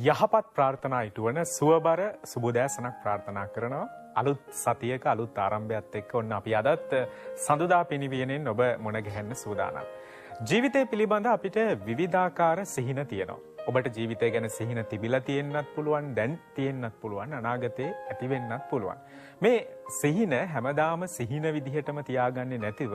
යහපත් ප්‍රාර්ථනා ඉටුවන සුවබර සුබෝදෑසනක් ප්‍රාර්ථනා කරනවා. අලුත් සතියක අලුත් ආරම්භයත් එක්ක ඔන්න අපි අදත් සඳුදා පිනිවියනෙන් ඔබ මුණ ගැහෙන්න සූදානම්. ජීවිතය පිළිබඳ අපිට විවිධාකාර සිහින තියෙනවා. ඔබට ජීවිතය ගැන සිහින තිබිලා තියෙන්නත් පුළුවන්, දැන් තියෙන්නත් පුළුවන්, අනාගතේ ඇති වෙන්නත් පුළුවන්. මේ සිහින හැමදාම සිහින විදිහටම තියාගන්නේ නැතිව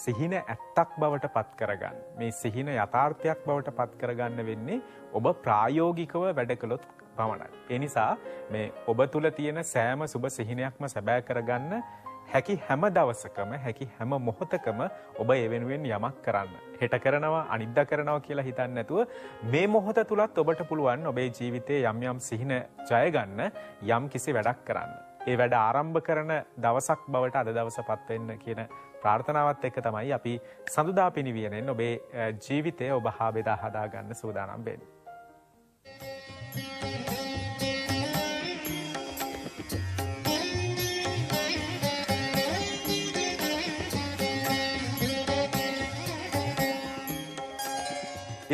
සිහින ඇත්තක් බවට පත් කරගන්න. මේ සිහින යථාර්ථයක් බවට පත් කරගන්න වෙන්නේ ඔබ ප්‍රායෝගිකව වැඩ කළොත් පමණයි. ඒ නිසා මේ ඔබ තුල තියෙන සෑම සුබ සිහිනයක්ම සැබෑ කරගන්න හැකි හැම දවසකම හැකි හැම මොහොතකම ඔබ ඒ වෙනුවෙන් යමක් කරන්න. හෙට කරනවා අනිද්දා කරනවා කියලා හිතන්නේ නැතුව මේ මොහොත තුලත් ඔබට පුළුවන් ඔබේ ජීවිතයේ යම් යම් සිහින ජය ගන්න යම් කිසි වැඩක් කරන්න. ඒ වැඩ ආරම්භ කරන දවසක් බවට අද දවසපත් වෙන්න කියන ප්‍රාර්ථනාවත් එක්ක තමයි අපි සඳුදා පිනිවියනෙන් ඔබේ ජීවිතය ඔබ හා බෙදා හදා ගන්න සූදානම් වෙන්නේ.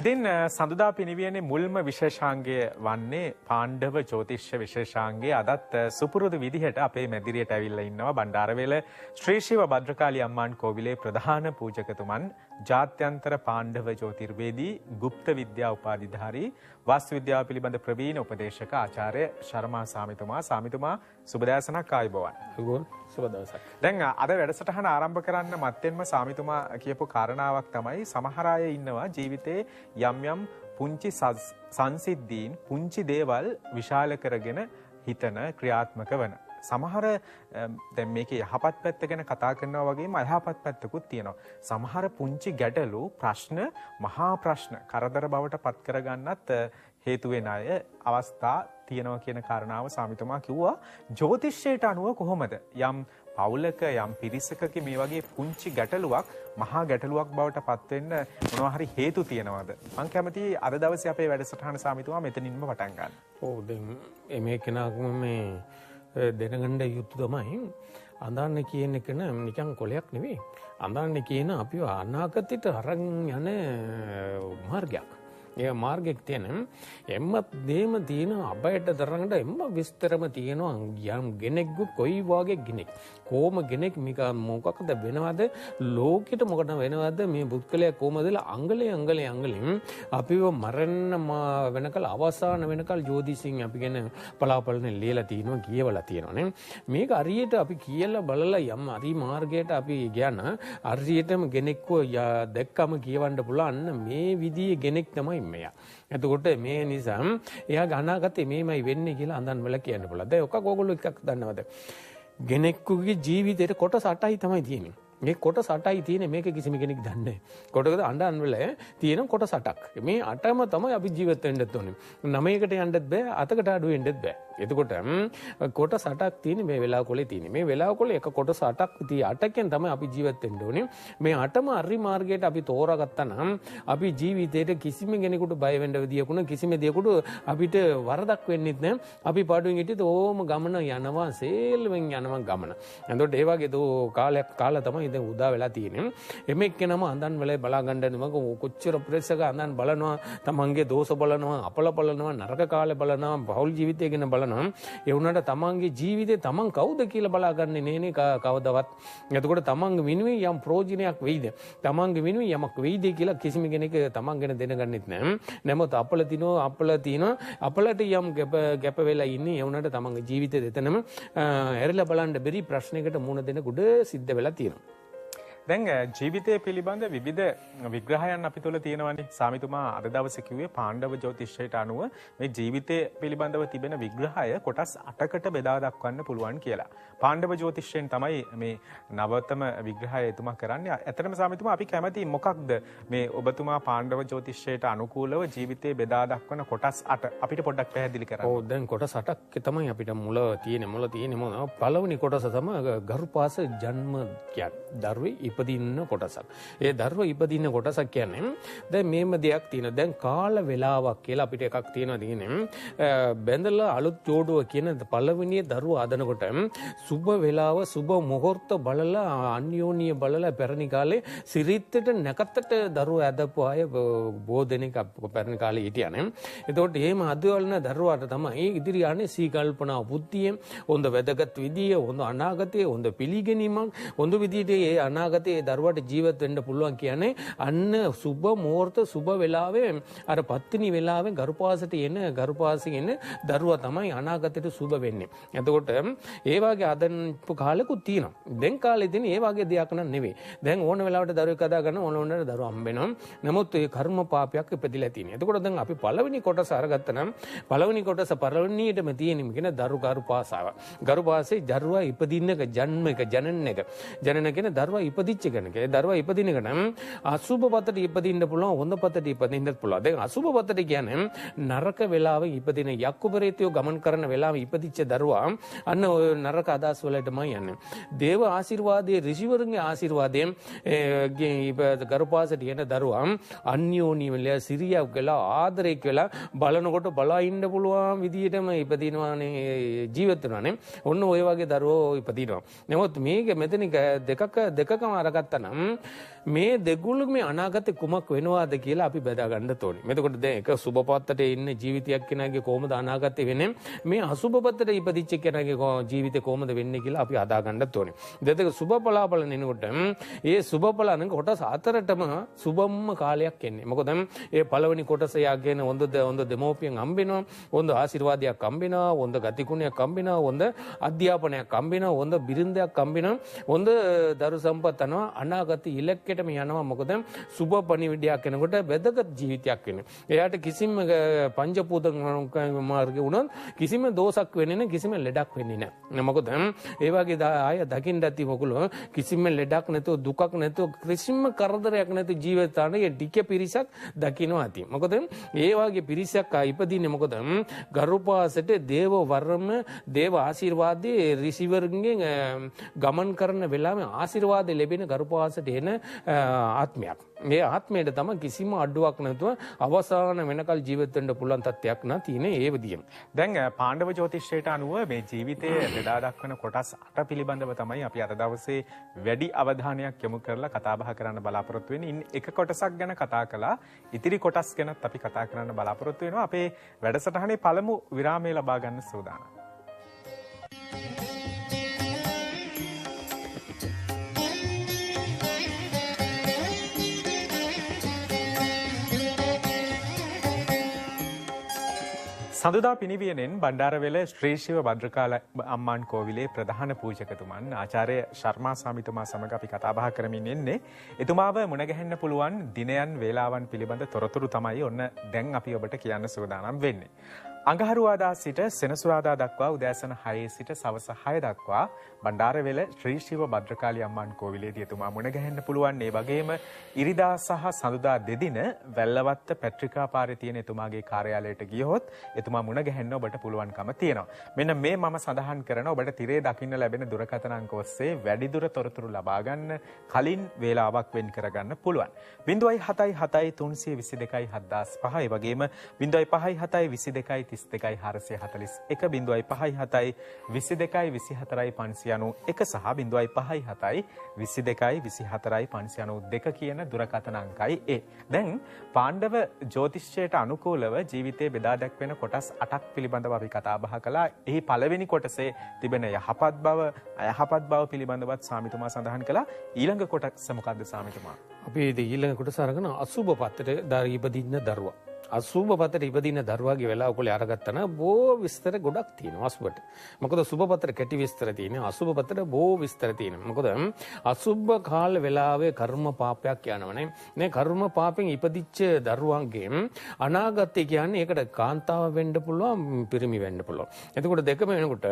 ඉතින් සඳුදා පිනිවියනේ මුල්ම විශේෂාංගය වන්නේ පාණ්ඩව ජ්‍යොතිෂ්‍ය විශේෂාංගයේ අදත් සුපුරුදු විදිහට අපේ මැදිරියට ඇවිල්ලා ඉන්නවා බණ්ඩාරවේල ශ්‍රී ශිව භද්‍රකාලි අම්මාන් කෝවිලේ ප්‍රධාන පූජකතුමන් ජාත්‍යන්තර පාණ්ඩව ජ්‍යොතිර්වේදී ගුප්ත විද්‍යා උපාධිධාරී වාස්තු විද්‍යාව පිළිබඳ ප්‍රවීණ උපදේශක ආචාර්ය ශර්මා සාමිතුමා සුබදෑසනක් ආයුබෝවන්. සුබ දවසක්. දැන් අද වැඩසටහන ආරම්භ කරන්න මත්තෙන්ම සාමිතුමා කියපු කාරණාවක් තමයි සමහර අය ඉන්නවා ජීවිතේ යම් යම් පුංචි සංසිද්ධීන් පුංචි දේවල් විශාල කරගෙන හිතන ක්‍රියාත්මක වන. සමහර දැන් මේකේ යහපත් පැත්ත ගැන කතා කරනවා වගේම අයහපත් පැත්තකුත් තියෙනවා. සමහර පුංචි ගැටලු ප්‍රශ්න මහා ප්‍රශ්න කරදර බවට පත් කරගන්නත් හේතු වෙන අය අවස්ථා තියෙනවා කියන කාරණාව සාමිතුමා කිව්වා. ජ්‍යොතිෂයට අනුව කොහොමද යම් පවුලක යම් පිරිසකක මේ වගේ පුංචි ගැටලුවක් මහා ගැටලුවක් බවට පත් වෙන්න මොනවා හරි හේතු තියෙනවද? මම කැමතියි අද දවසේ අපේ වැඩසටහන සාමිතුමා මෙතනින්ම පටන් ගන්න. ඔව් දැන් මේ කෙනාගම මේ දැනගන්න යුතු තමයි අඳාන්න කියන එක නිකන් කොලයක් නෙවෙයි. අඳාන්න කියන අපිව අනාගතයට අරන් යන මාර්ගයක්. ඒ මාර්ගයක් තියෙන එම්මත් දේම තියෙන අබයට දරනට එම්ම විස්තරම තියෙනවා යම් ගෙනෙක්ගු කොයි වගේ ගෙනෙක් කොහොම ගෙනෙක් මේක මොකක්ද වෙනවද ලෝකෙට මොකට වෙනවද මේ පුද්ගලයා කොහමද අංගලෙන් අපිව මරන්න වෙනකල් අවසාන වෙනකල් ජෝතිෂින් අපි ගැන බලාපොරොත්තු ලියලා තියෙනවා කියවලා තියෙනවා නේ. මේක හරියට අපි කියලා බලලා යම් හරි මාර්ගයට අපි ගියන හරියටම ගෙනෙක්ව දැක්කම කියවන්න පුළුවන් මේ විදිහේ ගෙනෙක් තමයි මෙයා. එතකොට මේ නිසා එයා අනාගතේ මේමයි වෙන්නේ කියලා අඳන් වල කියන්න පුළුවන්. දැන් ඔක ඕගොල්ලෝ එකක් දන්නවද? ගෙනෙක්කුගේ ජීවිතේට කොටස 8යි තමයි තියෙන්නේ. මේ කොටස 8යි තියෙන්නේ මේක කිසිම කෙනෙක් දන්නේ නැහැ. කොටකද අඬන් වල තියෙන කොටස 8ක්. මේ 8ම තමයි අපි ජීවත් වෙන්නත් ඕනේ. 9කට යන්නත් බෑ, 8කට අඩු වෙන්නත් බෑ. එතකොට කොටස 8ක් තියෙන්නේ මේ වෙලාව කොලේ තියෙන්නේ. මේ වෙලාව කොලේ එක කොටස 8ක් තියෙයි. 8කින් තමයි අපි ජීවත් වෙන්න ඕනේ. මේ 8ම හරි මාර්ගයට අපි තෝරාගත්තා නම් අපි ජීවිතේට කිසිම කෙනෙකුට බය වෙන්න විදියකුණ කිසිම දෙයකට අපිට වරදක් වෙන්නෙත් නැහැ. අපි පාඩුවෙන් හිටියද ඕම ගමන යනවා, සේල්වෙන් යනවා ගමන. එතකොට ඒ වගේ දෝ කාලයක් කාලා තමයි දැන් උදා වෙලා තියෙන්නේ. එමෙක් කෙනම අඳන් වල බලා ගන්න මම කොච්චර ප්‍රෙස්සක අඳන් බලනවා, තමන්ගේ දෝෂ බලනවා, අපල බලනවා, නරක කාලේ බලනවා, පෞල් ජීවිතය ගැන බලනවා. ඒ වුණාට තමන්ගේ ජීවිතේ තමන් කවුද කියලා බලාගන්නේ නෑනේ කවදවත්. එතකොට තමන්ගේ විනුවේ යම් ප්‍රයෝජනයක් වෙයිද? තමන්ගේ විනුවේ යමක් වෙයිද කියලා කිසිම කෙනෙක් තමන් ගැන දැනගන්නෙත් නෑ. නැමොත් අපල තිනවා අපලට යම් ගැප වෙලා ඉන්නේ. ඒ වුණාට තමන්ගේ ජීවිතේ දෙතනම ඇරිලා බලන්න බැරි ප්‍රශ්නයකට මුහුණ දෙන කුඩ සිද්ධ වෙලා තියෙනවා. දැන් ජීවිතය පිළිබඳ විවිධ විග්‍රහයන් අපි තුළ තියෙනවානේ. සාමිතුමා අද දවසේ කිව්වේ පාණ්ඩව ජ්‍යොතිෂයට අනුව මේ ජීවිතය පිළිබඳව තිබෙන විග්‍රහය කොටස් 8කට බෙදා දක්වන්න පුළුවන් කියලා. පාණ්ඩව ජ්‍යොතිෂයෙන් තමයි මේ නවතම විග්‍රහය එතුමා කරන්නේ. ඇත්තටම සාමිතුමා අපි කැමති මොකක්ද මේ ඔබතුමා පාණ්ඩව ජ්‍යොතිෂයට අනුකූලව ජීවිතේ බෙදා දක්වන කොටස් 8 අපිට පොඩ්ඩක් පැහැදිලි කරන්න. ඔව් දැන් කොටස් 8ක් තමයි අපිට මුල තියෙන්නේ මොකද? පළවෙනි කොටස තමයි ගරුපාස ජන්ම කියන්නේ දරුවේ ඉපදින්න කොටසක්. ඒ දරුවා ඉපදින්න කොටසක් කියන්නේ දැන් මේම දෙයක් තියෙනවා. දැන් කාල වේලාවක් කියලා අපිට එකක් තියෙනවා දිනේ. බැඳලා අලුත් ජෝඩුව කියන පළවෙනි දරුවා ආදනකොට සුබ වේලාව සුබ මොහොර්ත බලලා අන්‍යෝන්‍ය බලලා පැරණි කාලේ සිරිත්තට නැකතට දරුවා ඇදපු අය බොහෝ දෙනෙක් පැරණි කාලේ හිටියානේ. එතකොට එහෙම අදවලන දරුවාට තමයි ඉදිරි යන්නේ සීකල්පනා බුද්ධිය, හොඳ වැදගත් විදිය, හොඳ අනාගතයේ හොඳ පිළිගැනීමක්, හොඳ විදිහට ඒ අනාගතයේ දරුවාට ජීවත් වෙන්න පුළුවන් කියන්නේ අන්න සුබ මොහොර්ත සුබ වෙලාවේ අර පත්තිනි වෙලාවේ ගරුපාසට එන ගරුපාසෙන් එන දරුවා තමයි අනාගතයට සුබ වෙන්නේ. එතකොට ඒ වගේ අදපු කාලෙකුත් තියෙනවා. දැන් කාලෙදී ඒ වගේ දෙයක් නන් නෙවෙයි. දැන් ඕන වෙලාවට දරුවෙක් හදා ගන්න ඕන ඕනට දරුවා හම්බෙනවා. නමුත් ඒ කර්ම පාපයක් ඉපදිලා තියෙනවා. එතකොට දැන් අපි පළවෙනි කොටස අරගත්තා නම් පළවෙනි කොටස පළවෙනියටම තියෙන කියන ගරුපාසාව. ගරුපාසේ දරුවා ඉපදින්නක ජන්මයක ජනන කියන දරුවා ඉපදිච්ච කෙනෙක්. ඒ දරුවා ඉපදින එක නම් අසුබ පතට ඉපදින්න පුළුවන්, හොඳ පතට ඉපදින්නත් පුළුවන්. දැන් අසුබ පතට කියන්නේ නරක වෙලාවෙ ඉපදින යක්කුපරේතයෝ ගමන් කරන වෙලාවෙ ඉපදිච්ච දරුවා අන්න ඔය නරක අදහස් වලටමයි යන්නේ. දේව ආශිර්වාදයේ ඍෂිවරුන්ගේ ආශිර්වාදයෙන් ගරුපාසට යන දරුවා අන්‍යෝන්‍ය වෙලා සිරියක් වෙලා ආදරයක් වෙලා බලනකොට බලා ඉන්න පුළුවන් විදියටම ඉපදිනවානේ ජීවත් වෙනවානේ. ඔන්න ඔය වගේ දරුවෝ ඉපදිනවා. නමුත් මේක මෙතන දෙකකම අරගත්තා නම් මේ දෙගුණ මේ අනාගතේ කුමක් වෙනවාද කියලා අපි බෙදා ගන්න ඕනේ. එතකොට දැන් එක සුබපත්තට ඉන්න ජීවිතයක් කෙනාගේ කොහොමද අනාගතේ වෙන්නේ? මේ අසුබපත්තට ඉපදිච්ච කෙනාගේ ජීවිතේ කොහොමද වෙන්නේ කියලා අපි හදා ගන්න ඕනේ. දෙතක සුබපලාපල නෙනකොට ඒ සුබපලන කොටස අතරටම සුබම්ම කාලයක් එන්නේ. මොකද ඒ පළවෙනි කොටස යාගෙන හොඳ දෙමෝපියන් හම්බෙනවා, හොඳ ආශිර්වාදයක් හම්බෙනවා, හොඳ ගතිගුණයක් හම්බෙනවා, හොඳ අධ්‍යාපනයක් හම්බෙනවා, හොඳ බිරිඳයක් හම්බෙනවා, හොඳ දරු සම්පත් යනවා, අනාගත ඉලක්කයටම යනවා. මොකද සුබ පණිවිඩයක් කෙනකොට වැදගත් ජීවිතයක් වෙන්නේ. එයාට කිසිම පංචපූත මාර්ගේ වුණොත් කිසිම දෝෂක් වෙන්නේ නැහැ, කිසිම ලෙඩක් වෙන්නේ නැහැ. මොකද ඒ වගේ අය දකින්න ඇති මොකලෝ කිසිම ලෙඩක් නැතුව දුකක් නැතුව කිසිම කරදරයක් නැතුව ජීවිතානේ ටික පිරිසක් දකින්න ඇති. මොකද ඒ වගේ පිරිසක් ඉපදින්නේ මොකද ගරුපාසට දේව වර්ම දේව ආශිර්වාදයේ රිසිවර්ගෙන් ගමන් කරන වෙලාවේ ආශිර්වාද ලැබෙන ගරුපාසට එන ආත්මයක්. මේ ආත්මයට තමයි කිසිම අඩුවක් නැතුව අවසාන වෙනකල් ජීවත් වෙන්න පුළුවන් තත්ත්වයක් නා තියෙන්නේ ඒ විදියම. දැන් පාණ්ඩව ජ්‍යොතිෂයට අනුව මේ ජීවිතයේ බෙදා දක්වන කොටස් 8 පිළිබඳව තමයි අපි අද දවසේ වැඩි අවධානයක් යොමු කරලා කතා බහ කරන්න බලාපොරොත්තු වෙන්නේ. ඉන් එක කොටසක් ගැන කතා කළා. ඉතිරි කොටස් ගැනත් අපි කතා කරන්න බලාපොරොත්තු වෙනවා. අපේ වැඩසටහනේ පළමු විරාමය ලබා ගන්න සූදානම්. සඳුදා පිනිවියනෙන් බණ්ඩාරවෙල ශ්‍රී ශිව භද්‍රකාල අම්මාන් කෝවිලේ ප්‍රධාන පූජකතුමන් ආචාර්ය ශර්මා ස්වාමීතුමා සමග අපි කතා බහ කරමින් ඉන්නේ. එතුමාව මුණ ගැහෙන්න පුළුවන් දිනයන් වේලාවන් පිළිබඳ තොරතුරු තමයි ඔන්න දැන් අපි ඔබට කියන්න සූදානම් වෙන්නේ. අඟහරුවාදා සිට සෙනසුරාදා දක්වා උදෑසන 6 සිට සවස 6 දක්වා බණ්ඩාරවෙල ශ්‍රී ශිව භද්‍රකාලි අම්මාන් කෝවිලේදී එතුමා මුණ ගැහෙන්න පුළුවන්. ඒ වගේම ඉරිදා සහ සඳුදා දෙදින වැල්ලවත්ත පැට්‍රිකා පාරේ තියෙන එතුමාගේ කාර්යාලයට ගියොත් එතුමා මුණ ගැහෙන්න ඔබට පුළුවන්කම තියෙනවා. මෙන්න මේ මම සඳහන් කරන ඔබට තිරේ දකින්න ලැබෙන දුරකථන අංක ඔස්සේ වැඩිදුර තොරතුරු ලබා ගන්න කලින් වේලාවක් වෙන් කරගන්න පුළුවන්. 077 322 7005 ඒ වගේම 057 22 441 057 22 24 591 සහ 057 22 24 592 කියන දුරකථන අංකයි ඒ. දැන් පාණ්ඩව ජ්‍යොතිෂයට අනුකූලව ජීවිතයේ බෙදා දැක්වෙන කොටස් 8ක් පිළිබඳව අපි කතා බහ කළා. එහි පළවෙනි කොටසේ තිබෙන යහපත් බව, අයහපත් බව පිළිබඳවත් ස්වාමීතුමා සඳහන් කළා. ඊළඟ කොටස මොකද්ද ස්වාමීතුමා? අපි ඊළඟ කොටස අරගෙන අසුබ පත්තට ඉපදින්න දරුවා. අසුබ පතට ඉපදින දරුවාගේ වෙලාවකල අරගත්තන බොහෝ විස්තර ගොඩක් තියෙනවා අසුබට. මොකද සුබ පතට කැටි විස්තර තියෙනවා. අසුබ පතට බොහෝ විස්තර තියෙනවා. මොකද අසුබ කාල වෙලාවේ කර්ම පාපයක් යනවනේ. මේ කර්ම පාපෙන් ඉපදිච්ච දරුවන්ගේ අනාගතය කියන්නේ ඒකට කාන්තාව වෙන්න පුළුවන්, පිරිමි වෙන්න පුළුවන්. එතකොට දෙකම වෙනකොට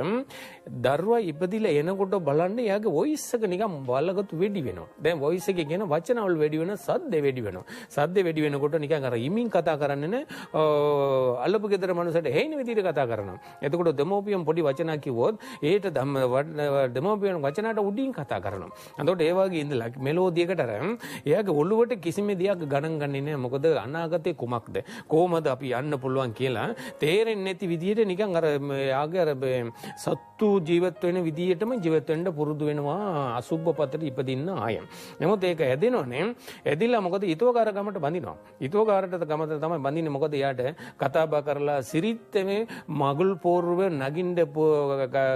දරුවා ඉපදිලා එනකොට බලන්න එයාගේ වොයිස් එක නිකන් බලගතු වෙඩි වෙනවා. දැන් වොයිස් එකේ කියන වචනවල වැඩි වෙන සද්ද වැඩි වෙනවා. සද්ද වැඩි වෙනකොට නිකන් අර ඉමින් කතා කරන්නේ දන්නේ නැහැ. අල්ලපු ගෙදර මනුස්සයට හේන විදිහට කතා කරනවා. එතකොට දෙමෝපියන් පොඩි වචනක් කිව්වොත් ඒට දෙමෝපියන් වචනට උඩින් කතා කරනවා. එතකොට ඒ වගේ ඉඳලා මෙලෝදියකට අර එයාගේ ඔළුවට කිසිම දෙයක් ගණන් ගන්නේ නැහැ. මොකද අනාගතේ කුමක්ද? කොහොමද අපි යන්න පුළුවන් කියලා තේරෙන්නේ නැති විදිහට නිකන් අර යාගේ අර සත්තු ජීවත් වෙන විදිහටම ජීවත් වෙන්න පුරුදු වෙනවා අසුබ්බ පතට ඉපදින්න ආය. නමුත් ඒක ඇදෙනවනේ. ඇදිලා මොකද ඊතෝකාර ගමට බඳිනවා. ඊතෝකාරට ගමට තමයි බඳින්නේ. මොකද එයාට කතා බහ කරලා සිරිත්තේ මගුල් පෝරුවේ නගින්න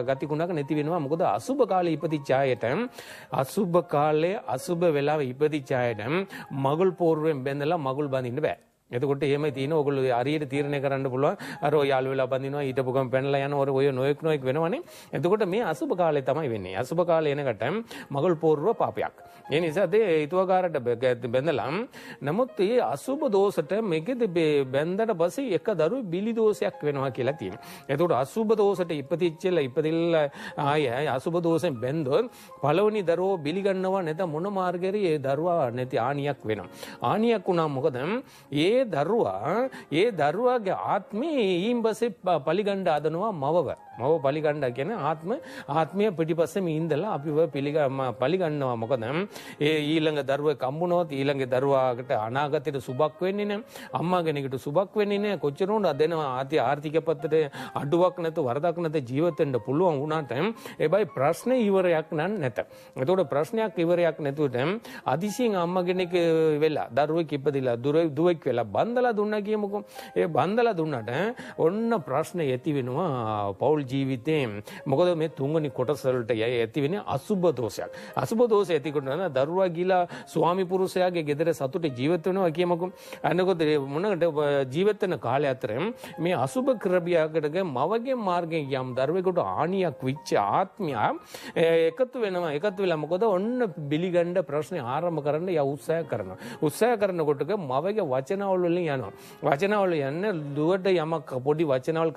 ගතිගුණක නැති වෙනවා. මොකද අසුබ කාලේ ඉපදිච්ච අයට අසුබ කාලේ අසුබ වෙලාව ඉපදිච්ච අයට මගුල් පෝරුවෙන් බැඳලා මගුල් බඳින්න බෑ. එතකොට එහෙමයි තියෙන ඕගොල්ලෝ හරියට තීරණය කරන්න පුළුවන් අර ඔය යාළු වෙලා බඳිනවා ඊට පුගම් පැනලා යනවා ඔය නොයෙක් වෙනවනේ. එතකොට මේ අසුබ කාලේ තමයි වෙන්නේ. අසුබ කාලේ එනකට මගුල් පෝරුව පාපයක්. ඒ නිසා ඒ ඊතුවකාරට බැඳලා නමුත් මේ අසුබ දෝෂට මේකෙද බැඳලා පස්සේ එක දරුවෝ බිලි දෝෂයක් වෙනවා කියලා තියෙනවා. එතකොට අසුබ දෝෂට ඉපදිලා ආය අසුබ දෝෂෙන් බැඳොත් පළවෙනි දරුවෝ බිලි ගන්නවා නැත්නම් මොන මාර්ගයරි ඒ දරුවා නැති ආනියක් වෙනවා. ආනියක් වුණා මොකද ඒ දරුවාගේ ආත්මේ ඊම්බසේ පලිගණ්ඩ අදනවා මව පලිගණ්ඩ කියන්නේ ආත්මය පිටිපස්සෙම ඉඳලා අපිව පලිගන්නවා. මොකද ඒ ඊළඟ දරුවෙක් හම්බුනොත් ඊළඟ දරුවාට අනාගතයට සුබක් වෙන්නේ නැහැ. අම්මා කෙනෙකුට සුබක් වෙන්නේ නැහැ. කොච්චර උනත් දෙනවා ආර්ථික පැත්තට අඩුවක් නැතු වරදක් නැත ජීවත් වෙන්න පුළුවන් වුණාට ඒබයි ප්‍රශ්නේ ඉවරයක් නැත. එතකොට ප්‍රශ්නයක් ඉවරයක් නැතුවට අදිසියෙන් අම්මා කෙනෙක් වෙලා දරුවෙක් ඉපදිලා දුවෙක් වෙලා බන්දලා දුන්නා කියමුකෝ. ඒ බන්දලා දුන්නට ඔන්න ප්‍රශ්න ඇති වෙනවා පෞල් ජීවිතේ. මොකද මේ තුන්වෙනි කොටස වලට ඇති වෙන්නේ අසුබ දෝෂයක්. අසුබ දෝෂය ඇති කරන දරුවා ගිලා ස්වාමි පුරුෂයාගේ ගෙදර සතුටේ ජීවත් වෙනවා කියමුකෝ. අනකොත් මොනකට ජීවත් වෙන කාලය අතර මේ අසුබ ක්‍රමියකට මවගේ මාර්ගයෙන් යම් දරුවෙකුට ආනියක් විච්ච ආත්මය එකතු වෙලා මොකද ඔන්න බිලිගණ්ඩ ප්‍රශ්නේ ආරම්භ කරන්න උත්සාහ කරනකොට මවගේ වචනවල වලින් යනවා. වචනවල යන්නේ දුවට යමක් පොඩි වචනවල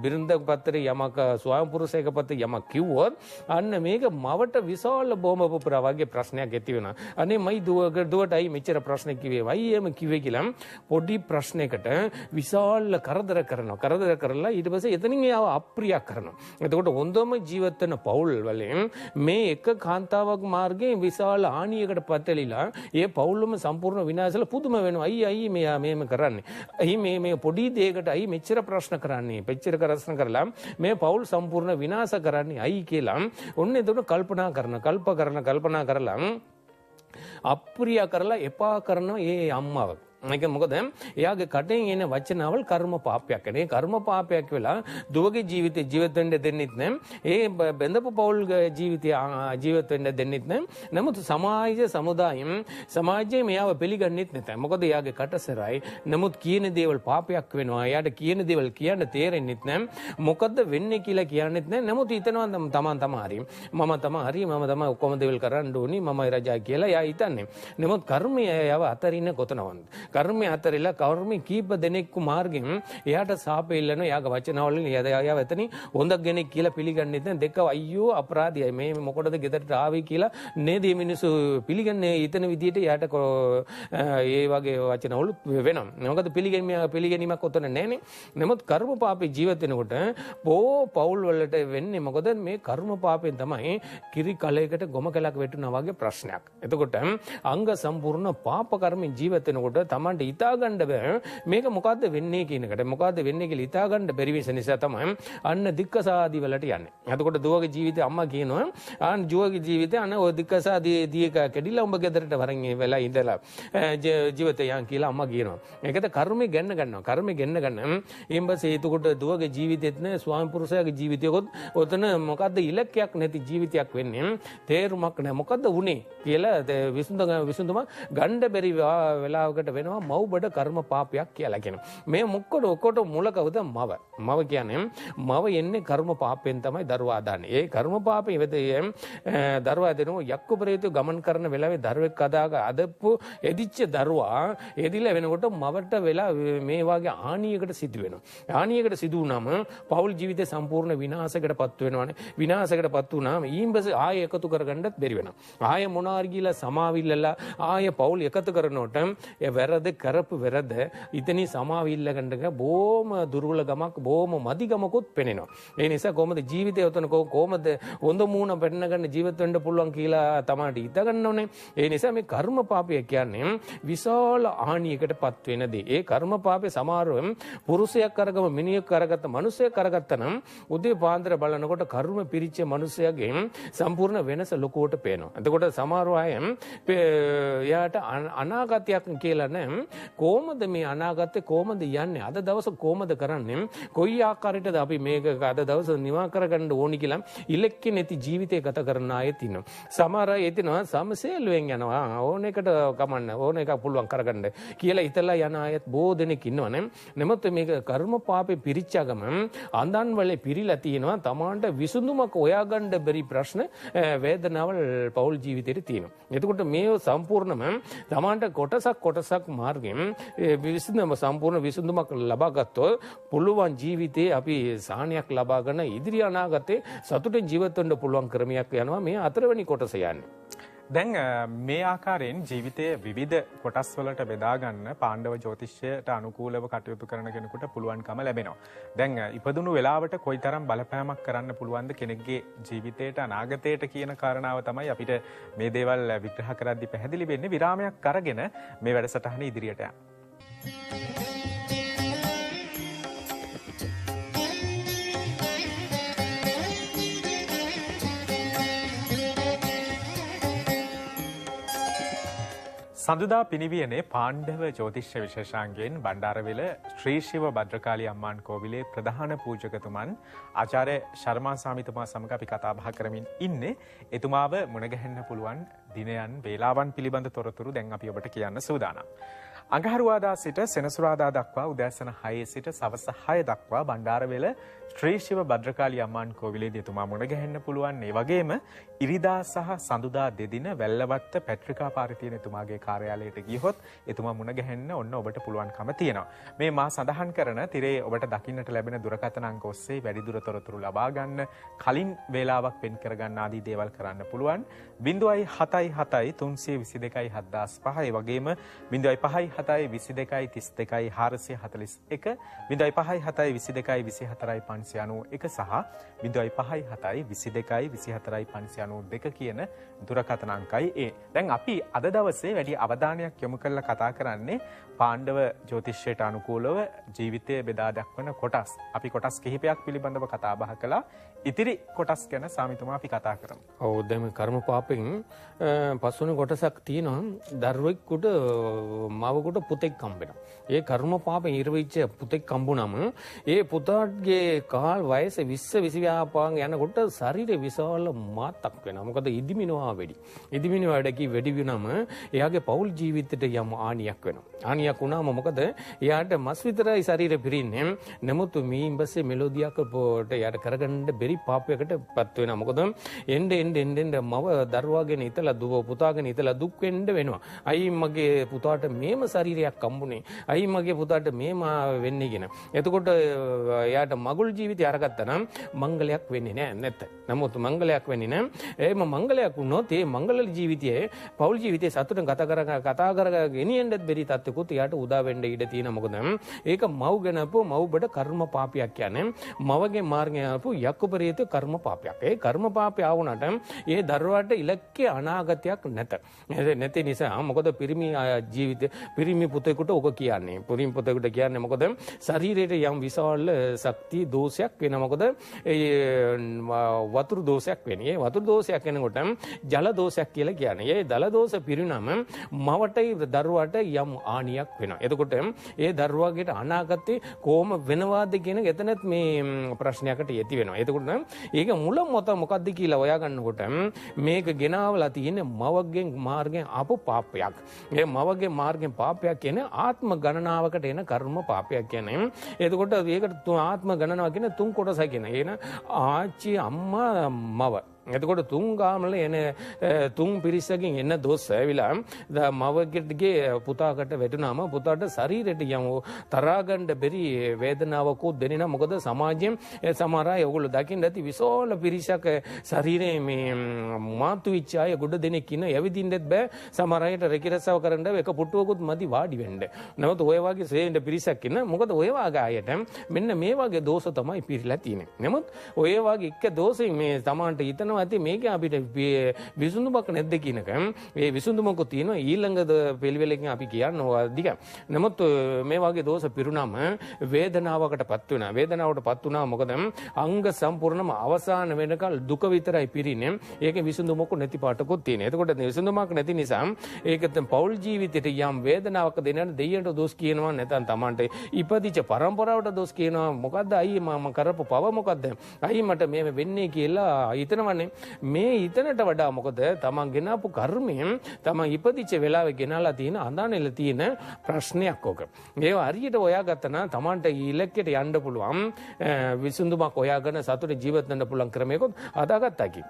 බිරිඳක පත්‍රේ යමක් ස්වාම පුරුෂයෙක් පත්‍රේ යමක් කිව්වොත් අන්න මේක මවට විශාල බොම්බ පුපුරා වගේ ප්‍රශ්නයක් ඇති වෙනවා. අනේ මයි දුවටයි මෙච්චර ප්‍රශ්න කිව්වේ වයි එහෙම කිව්වේ කියලා පොඩි ප්‍රශ්නයකට විශාල කරදර කරලා ඊට පස්සේ එතනින් එයාව අප්‍රියක් කරනවා. එතකොට හොඳම ජීවත් වෙන පෞල් වලින් මේ එක කාන්තාවක් මාර්ගයෙන් විශාල ආනියකට පත්වෙලිලා ඒ පෞල්ලම සම්පූර්ණ විනාශලා පුදුම වෙනවා. අයියි මෙයා මේම කරන්නේ. අයි මේ පොඩි දෙයකට අයි මෙච්චර ප්‍රශ්න කරන්නේ. මෙච්චර ප්‍රශ්න කරලා මේ පෞල් සම්පූර්ණ විනාශ කරන්නේ අයි කියලා ඔන්න එතකොට කල්පනා කරලා අප්‍රිය කරලා එපා කරන ඒ අම්මාව. ඒක මොකද එයාගේ කටෙන් එන වචනවල කර්ම පාපයක් වෙන. කර්ම පාපයක් වෙලා දුවගේ ජීවිතේ ජීවත් වෙන්න දෙන්නෙත් නැහැ. ඒ බඳපු පෞල් ජීවිතය ජීවත් වෙන්න දෙන්නෙත් නැහැ. නමුත් සමාජයේ මෙයාව පිළිගන්නෙත් නැහැ. මොකද එයාගේ කටසරයි. නමුත් කියන දේවල් පාපයක් වෙනවා. එයාට කියන දේවල් කියන්න තේරෙන්නෙත් නැහැ. මොකද්ද වෙන්නේ කියලා කියන්නෙත් නැහැ. නමුත් හිතනවා තමන් තමයි ඔක්කොම දේවල් කරන්න ඕනි. මමයි රජා කියලා එයා හිතන්නේ. නමුත් කර්මය එයාව අතරින්න කොතනවද? කර්මය අතරිලා කර්මී කීප දෙනෙක්කු මාර්ගෙන් එයාට සාපේ ඉල්ලන එයාගේ වචනවලින් එයාව එතනින් හොඳක් කෙනෙක් කියලා පිළිගන්නේ නැත්නම් දෙක අයියෝ අපරාධයයි මේ මොකටද ගෙදරට ආවේ කියලා නේද මේ මිනිස්සු පිළිගන්නේ ඊතන විදියට එයාට ඒ වගේ වචනවල වෙනවා. මොකද පිළිගැනීමක් ඔතන නැහැනේ. නමුත් කර්ම පාපේ ජීවත් වෙනකොට පෞල් වලට වෙන්නේ මොකද මේ කර්ම පාපෙන් තමයි කිරි කලයකට ගොම කලක් වැටුණා වගේ ප්‍රශ්නයක්. එතකොට අංග සම්පූර්ණ පාප කර්මෙන් ජීවත් වෙනකොට තමන්ට හිතාගන්න බෑ මේක මොකද්ද වෙන්නේ කියන එකට. මොකද්ද වෙන්නේ කියලා හිතාගන්න බැරි නිසා තමයි අන්න දික්කසාදී වලට යන්නේ. එතකොට දුවගේ ජීවිතේ අම්මා කියනවා දුවගේ ජීවිතේ අන්න ඔය දික්කසාදී දීක කැඩිලා උඹ ගෙදරට වරන් වෙලා ඉඳලා ජීවිතේ යන් කියලා අම්මා කියනවා. ඒකද කර්මෙ ගෙන්න ගන්න. ඊම්බසේ එතකොට දුවගේ ජීවිතෙත් නෑ ස්වාමි පුරුෂයාගේ ජීවිතයකොත් ඔතන මොකද්ද ඉලක්කයක් නැති ජීවිතයක් වෙන්නේ. තේරුමක් නෑ මොකද්ද වුනේ කියලා විසඳුම ගන්න බැරි වෙලාවකට වෙනවා මව්බඩ කර්ම පාපයක් කියලා කියනවා. මේ ඔක්කොට මුල කවුද? මව කියන්නේ මව එන්නේ කර්ම පාපයෙන් තමයි දරුවා දාන්නේ. ඒ කර්ම පාපේ වෙතේ දරුවා දෙනෝ යක්කු ප්‍රේතය ගමන් කරන වෙලාවේ දරුවෙක් අදපු එදිච්ච දරුවා එදිලා වෙනකොට මවට වෙලා මේ වගේ ආනියකට සිදු වෙනවා. ආනියකට සිදු වුණාම පෞල් ජීවිතේ සම්පූර්ණ විනාශයකටපත් වෙනවානේ. විනාශයකටපත් වුණාම ඊම්බසේ ආයෙ එකතු කරගන්නත් බැරි වෙනවා. ආයෙ මොනාරි කියලා සමාවිල්ලලා ආයෙ පෞල් එකතු කරනකොට ඒ වැරද්ද වැරද කරපු වැරද ඉතනි සමාව ඉල්ලගන්නක බොහොම දුර්වල ගමක් බොහොම මදි ගමකුත් පෙනෙනවා. ඒ නිසා කොහොමද ජීවිතය උතන කොහොමද හොඳ මූණ පෙන්න ගන්න ජීවත් වෙන්න පුළුවන් කියලා තමයි හිත ගන්න ඕනේ. ඒ නිසා මේ කර්ම පාපය කියන්නේ විශාල හානියකටපත් වෙන දේ. ඒ කර්ම පාපේ සමහරව පුරුෂයෙක් කරගම මිනිහෙක් කරගත්ත මිනිසෙක් කරගත්තා නම් උදේ පාන්දර බලනකොට කර්ම පිරිච්ච මිනිසයාගේ සම්පූර්ණ වෙනස ලොකුවට පේනවා. එතකොට සමහර අය යාට අනාගතයක් කියලා නැහැ. කොහොමද මේ අනාගතේ කොහොමද යන්නේ? අද දවස කොහොමද කරන්නේ? කොයි ආකාරයටද අපි මේක අද දවස නිවා කරගන්න ඕනි කියලා ඉලක්ක නැති ජීවිතය ගත කරන අය ඉන්නවා. සමහර අය ඉතිනවා සමසේලුවෙන් යනවා. ඕන එකට කමන්න ඕන එකක් පුළුවන් කරගන්න කියලා හිතලා යන අයත් බොහෝ දෙනෙක් ඉන්නවනේ. නමුත් මේක කර්ම පාපේ පිරිච්ච ගමන් අඳන් වලේ පිරීලා තියෙනවා. තමාන්ට විසඳුමක් හොයාගන්න බැරි ප්‍රශ්න වේදනාවල් පෞල් ජීවිතේට තියෙනවා. එතකොට මේ සම්පූර්ණම තමාන්ට කොටසක් මාර්ගෙන් විසඳුම සම්පූර්ණ විසඳුමක් ලබා ගත්තොත් පුළුවන් ජීවිතේ අපි සාහනයක් ලබාගෙන ඉදිරි අනාගතේ සතුටින් ජීවත් වෙන්න පුළුවන් ක්‍රමයක් යනවා මේ හතරවෙනි කොටස යන්නේ. දැන් මේ ආකාරයෙන් ජීවිතයේ විවිධ කොටස් වලට බෙදා ගන්න පාණ්ඩව ජ්‍යොතිෂයට අනුකූලව කටයුතු කරන කෙනෙකුට පුළුවන්කම ලැබෙනවා. දැන් ඉපදුණු වෙලාවට කොයිතරම් බලපෑමක් කරන්න පුළුවන්ද කෙනෙක්ගේ ජීවිතයට අනාගතයට කියන කාරණාව තමයි අපිට මේ දේවල් විග්‍රහ කරද්දී පැහැදිලි වෙන්නේ. විරාමයක් අරගෙන මේ වැඩසටහන ඉදිරියට යන්න. සඳුදා පිනිවියනේ පාණ්ඩව ජ්‍යොතිෂ්‍ය විශේෂාංගයෙන් බණ්ඩාරවෙල ශ්‍රී ශිව භද්‍රකාලී අම්මාන් කෝවිලේ ප්‍රධාන පූජකතුමන් ආචාර්ය ශර්මා ස්වාමීතුමා සමග අපි කතා බහ කරමින් ඉන්නේ. එතුමාව මුණ ගැහෙන්න පුළුවන් දිනයන් වේලාවන් පිළිබඳ තොරතුරු දැන් අපි ඔබට කියන්න සූදානම්. අඟහරුවාදා සිට සෙනසුරාදා දක්වා උදෑසන 6 සිට සවස 6 දක්වා බණ්ඩාරවෙල ශ්‍රී ශිව භද්‍රකාලී අම්මාන් කෝවිලේදී එතුමා මුණ ගැහෙන්න පුළුවන්. ඒ වගේම ඉරිදා සහ සඳුදා දෙදින වැල්ලවත්ත පැට්‍රිකා පාරේ තියෙන එතුමාගේ කාර්යාලයට ගියහොත් එතුමා මුණ ගැහෙන්න ඔන්න ඔබට පුළුවන්කම තියෙනවා. මේ මා සඳහන් කරන තිරේ ඔබට දකින්නට ලැබෙන දුරකථන අංක ඔස්සේ වැඩිදුර තොරතුරු ලබා ගන්න, කලින් වේලාවක් වෙන් කර ගන්න ආදී දේවල් කරන්න පුළුවන්. 077 322 7005 ඒ වගේම 057 22 32 441 057 22 24 591 සහ 057 22 24 592 කියන දුරකථන අංකයි ඒ. දැන් අපි අද දවසේ වැඩි අවධානයක් යොමු කරලා කතා කරන්නේ පාණ්ඩව ජ්‍යොතිෂයට අනුකූලව ජීවිතය බෙදා දක්වන කොටස්. අපි කොටස් කිහිපයක් පිළිබඳව කතා බහ කළා. ඉතිරි කොටස් ගැන සාමිතුමා අපි කතා කරමු. ඔව් දැන් කර්ම පාපෙන් පස්වෙනි කොටසක් තියෙනවා. දරුවෙකුට මවකට පුතෙක් හම්බෙනවා. ඒ කර්ම පාපෙන් ඉරවිච්ච පුතෙක් හම්බුනම ඒ පුතාගේ කාල් වයස 20 25 යනකොට ශරීරේ විශාල මාතක් වෙනවා. මොකද ඉදිමිනවා වැඩි. ඉදිමිනවා වැඩි වෙනම එයාගේ පෞල් ජීවිතයට යම් ආනියක් වෙනවා. ආනියක් වුණාම මොකද එයාට මස් විතරයි ශරීරෙ පිරින්නේ. නමුත් මීඹසේ මෙලෝඩියක් පොට එයාට කරගන්න බැරි පාපයකටපත් වෙනවා. මොකද එන්න මව දරුවාගෙන ඉතලා දුව පුතාගෙන ඉතලා දුක් වෙන්න වෙනවා. අයි මගේ පුතාට මේම ශරීරයක් හම්බුනේ. අයි මගේ පුතාට මේම වෙන්නේ කියන. එතකොට එයාට මගුල් ජීවිතය අරගත්තා නම් මංගලයක් වෙන්නේ නැහැ නැත්ත. නමුත් මංගලයක් වෙන්නේ නැහැ. එහෙම මංගලයක් වුණොත් ඒ මංගල ජීවිතයේ පෞල් ජීවිතයේ සතුටෙන් කතා කරගෙන ගෙනියන්නත් බැරි තත්ත්වකුත් එයාට උදා වෙන්න ඉඩ තියෙනවා. මොකද ඒක මව් ගැනපු මව්බඩ කර්ම පාපයක් කියන්නේ මවගේ මාර්ගයෙන් ආපු යක්කපරියත කර්ම පාපයක්. ඒ කර්ම පාපය ආවුණාට ඒ දරුවාට ඉලක්කේ අනාගතයක් නැත. නැති නිසා මොකද පිරිමි ජීවිතේ පිරිමි පුතෙකුට ඔක කියන්නේ. පිරිමි පුතෙකුට කියන්නේ මොකද ශරීරයේ යම් විශාල ශක්ති දෝෂයක් වෙනවා. මොකද ඒ වතුරු දෝෂයක් වෙන්නේ. ඒ වතුරු දෝෂයක් වෙනකොට ජල දෝෂයක් කියලා කියන්නේ. ඒ ජල දෝෂ පිරිනම මවට දරුවාට යම් ආනියක් වෙනවා. එතකොට ඒ දරුවාගේ අනාගතේ කොහොම වෙනවාද කියන එතනත් මේ ප්‍රශ්නයකට යෙති වෙනවා. එතකොට ඒක මුල මොකද්ද කියලා හොයා ගන්නකොට මේක ගෙනාවලා තියෙන්නේ මවගේ මාර්ගයෙන් ආපු පාපයක්. ඒ මවගේ මාර්ගයෙන් පාපයක් කියන්නේ ආත්ම ගණනාවකට එන කර්ම පාපයක් කියන්නේ. එතකොට ඒකට ආත්ම ගණනාව කියන්නේ තුන් කොටසක් කියන. එන ආච්චි අම්මා මව එතකොට තුන් ගාමල එන තුන් පිරිසකින් එන දොස් ඇවිලා මවගෙගේ පුතාකට වැටුනාම පුතාට ශරීරයට යම් තරාගන්න බැරි වේදනාවකුත් දැනෙනවා. මොකද සමාජයෙන් සමහර අය ඔයගොල්ලෝ දකින්න ඇති විශාල පිරිසක් ශරීරයේ මේ මාතු වෙච්ච අය ගොඩ දෙනෙක් ඉන්න යවිදින්නෙත් බෑ. සමහර අයට රෙකිරසව කරන්න එක පුටුවකුත් මදි වාඩි වෙන්න. නමුත් ඔය වගේ ශ්‍රේණි පිරිසක් ඉන්න. මොකද ඔය වගේ අයට මෙන්න මේ වගේ දෝෂ තමයි පිරීලා තියෙන්නේ. නමුත් ඔය වගේ එක දෝෂෙන් මේ Tamanට හිතනවා ඇති මේක අපිට විසඳුමක් නැද්ද කියනක ඒ විසඳුමක් තියෙනවා ඊළඟ පිළිවෙලකින් අපි කියනවා දිග. නමුත් මේ වගේ දෝෂ පිරුණාම වේදනාවකටපත් වෙනවා. වේදනාවකටපත් වුණා මොකද අංග සම්පූර්ණම අවසාන වෙනකල් දුක විතරයි පිරින්නේ. ඒකේ විසඳුමක් නැති පාටකුත් තියෙනවා. එතකොට විසඳුමක් නැති නිසා ඒක පෞල් ජීවිතයට යම් වේදනාවක් දෙනන දෙයියන්ට දොස් කියනවා නැත්නම් Tamanට ඉපදිච්ච පරම්පරාවට දොස් කියනවා. මොකද්ද අයියේ මම කරපු පව මොකද්ද? අයියේ මට මේ වෙන්නේ කියලා හිතනවනේ. මේ හිතනට වඩා මොකද Taman ගෙනාපු කර්මයෙන් Taman ඉපදිච්ච වෙලාවේ ගෙනලා තියෙන අඳානෙල තියෙන ප්‍රශ්නයක් ඔක. මේව හරියට හොයාගත්තා නම් Tamanට ඉලක්කයට යන්න පුළුවන් විසඳුමක් හොයාගෙන සතුටේ ජීවත් වෙන්න පුළුවන් ක්‍රමයකොත් හදාගත්තා කි.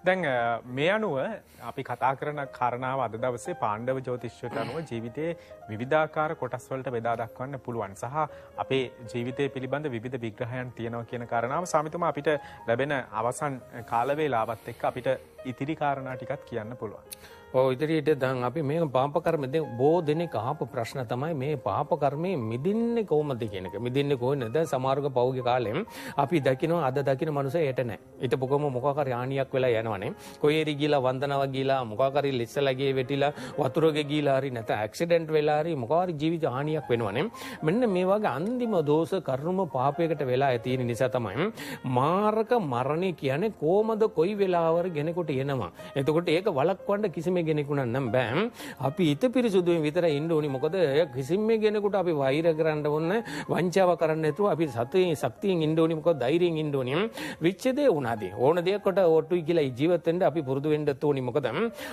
දැන් මේ අනුව අපි කතා කරන කාරණාව අද දවසේ පාණ්ඩව ජ්‍යොතිෂයට අනුව ජීවිතයේ විවිධාකාර කොටස් වලට බෙදා දක්වන්න පුළුවන් සහ අපේ ජීවිතය පිළිබඳ විවිධ විග්‍රහයන් තියෙනවා කියන කාරණාව සාමිතුමා අපිට ලැබෙන අවසන් කාල වේලාවත් එක්ක අපිට ඉතිරි කාරණා ටිකක් කියන්න පුළුවන්. ඉදිරියට දැන් අපි මේ පාප කර්ම බොහෝ දෙනෙක් අහපු ප්‍රශ්න තමයි මේ පාප කර්මයේ මිදින්නේ කොහොමද කියන එක. මිදින්නේ කොහොමද? දැන් සමහරක පෞගේ කාලෙම අපි දකිනවා අද දකින මනුස්සය යට නැහැ. ඊට පොකම මොකක් හරි හානියක් වෙලා යනවනේ. කොහේරි ගිහලා වන්දනාවක් ගිහලා මොකක් හරි ලිස්සලා ගියේ වෙටිලා වතුරක ගිහලා හරි නැත්නම් ඇක්සිඩන්ට් වෙලා හරි මොකක් හරි ජීවිත හානියක් වෙනවනේ. මෙන්න මේ වගේ අන්තිම දෝෂ කර්ම පාපයකට වෙලා තියෙන නිසා තමයි මාරක මරණය කියන්නේ කොහොමද කොයි වෙලාවර කෙනෙකුට එනවා. එතකොට ඒක වළක්වන්න කිසිම කෙනෙකුට නම් බෑ. අපි හිත පිරිසුදුවෙන් විතරයි ඉන්න ඕනි. මොකද කිසිම කෙනෙකුට අපි වෛර කරන්න ඕනේ, වංචාව කරන්න නැතුව අපි සතියෙන් ශක්තියෙන් ඉන්න ඕනි. මොකද ධෛර්යයෙන් ඉන්න ඕනි. විච්ඡේදේ උනාදී ඕන දෙයකට ඔට්ටුයි කියලා ජීවත් වෙන්න අපි පුරුදු වෙන්න ඕනි. මොකද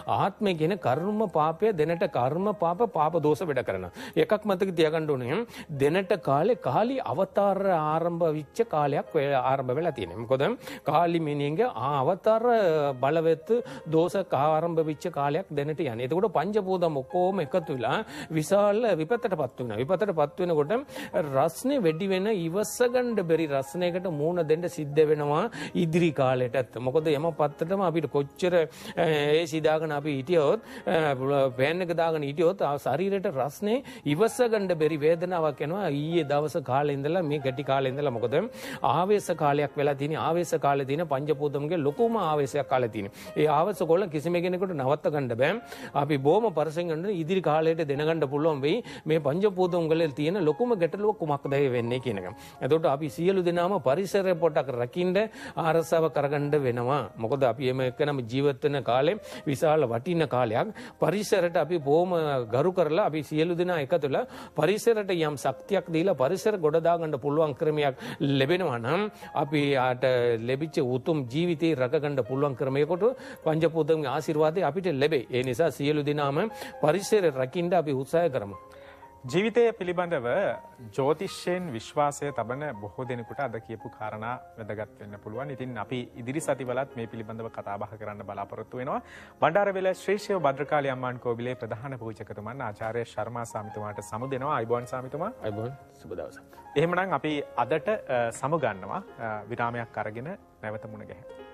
ආත්මය කියන කර්ම පාපය දෙනට කර්ම පාප දෝෂ වැඩ කරනවා. එකක් මතක තියාගන්න ඕනේ. දෙනට කාලේ කාලි අවතාර ආරම්භ වෙච්ච කාලයක් ආරම්භ වෙලා තියෙනවා. මොකද කාලි මිනින්ගේ අවතාර බලවත් දෝෂ ආරම්භ වෙච්ච කාලයක් දැනට යන්නේ. එතකොට පංචභූතම් ඔක්කොම එකතු වෙලා විශාල විපතටපත් වෙනවා. විපතටපත් වෙනකොට රස්නේ වැඩි වෙන ඉවස ගන්න බැරි රස්නයකට මූණ දෙන්න සිද්ධ වෙනවා ඉදිරි කාලෙටත්. මොකද යම පත්තටම අපිට කොච්චර ඒ සිදාගෙන අපි හිටියොත් පෑන් එක දාගෙන හිටියොත් ශරීරයට රස්නේ ඉවස ගන්න බැරි වේදනාවක් එනවා. ඊයේ දවස් කාලේ ඉඳලා මේ ගැටි කාලේ ඉඳලා මොකද ආවේශ කාලයක් වෙලා තියෙන. ආවේශ කාලේ තියෙන පංචභූතම්ගේ ලොකුම ආවේශයක් කාලේ තියෙන. ඒ ආවේශ කොල්ල කිසිම කෙනෙකුට නවත්ත ගන්න බෑ. අපි බොහොම පරිසෙන් ගන්න ඉදිරි කාලයට දෙනගන්න පුළුවන් වෙයි මේ පංචභූතම් වල තියෙන ලොකුම ගැටලුව කුමක්ද වෙන්නේ කියන එක. එතකොට අපි සියලු දෙනාම පරිසරය පොඩක් රකින්න ආරසාව කරගන්න වෙනවා. මොකද අපි එම එක්කනම ජීවත් වෙන කාලේ විශාල වටින කාලයක්. පරිසරයට අපි බොහොම ගරු කරලා අපි සියලු දෙනා එකතුලා පරිසරයට යම් ශක්තියක් දීලා පරිසර ගොඩ දාගන්න පුළුවන් ක්‍රමයක් ලැබෙනවා නම් අපි ආට ලැබිච්ච උතුම් ජීවිතේ රැකගන්න පුළුවන් ක්‍රමයකට පංචභූතම්ගේ ආශිර්වාදය අපිට ලැබේ. ඒ නිසා සියලු දෙනාම පරිසරය රකින්න අපි උත්සාහ කරමු. ජීවිතය පිළිබඳව ජ්‍යොතිෂයෙන් විශ්වාසය තබන බොහෝ දෙනෙකුට අද කියපු කාරණා වැදගත් වෙන්න පුළුවන්. ඉතින් අපි ඉදිරි සතිවලත් මේ පිළිබඳව කතා බහ කරන්න බලාපොරොත්තු වෙනවා. බණ්ඩාරවැල ශ්‍රී ශිව භද්‍රකාලි අම්මාන් කෝවිලේ ප්‍රධාන පූජකතුමන් ආචාර්ය ශර්මා සාමිතුමාට සමු දෙනවා. අයිබෝන් සාමිතුමා. අයිබෝන් සුබ දවසක්. එහෙමනම් අපි අදට සමු ගන්නවා. විරාමයක් අරගෙන නැවත මුණ ගැහෙමු.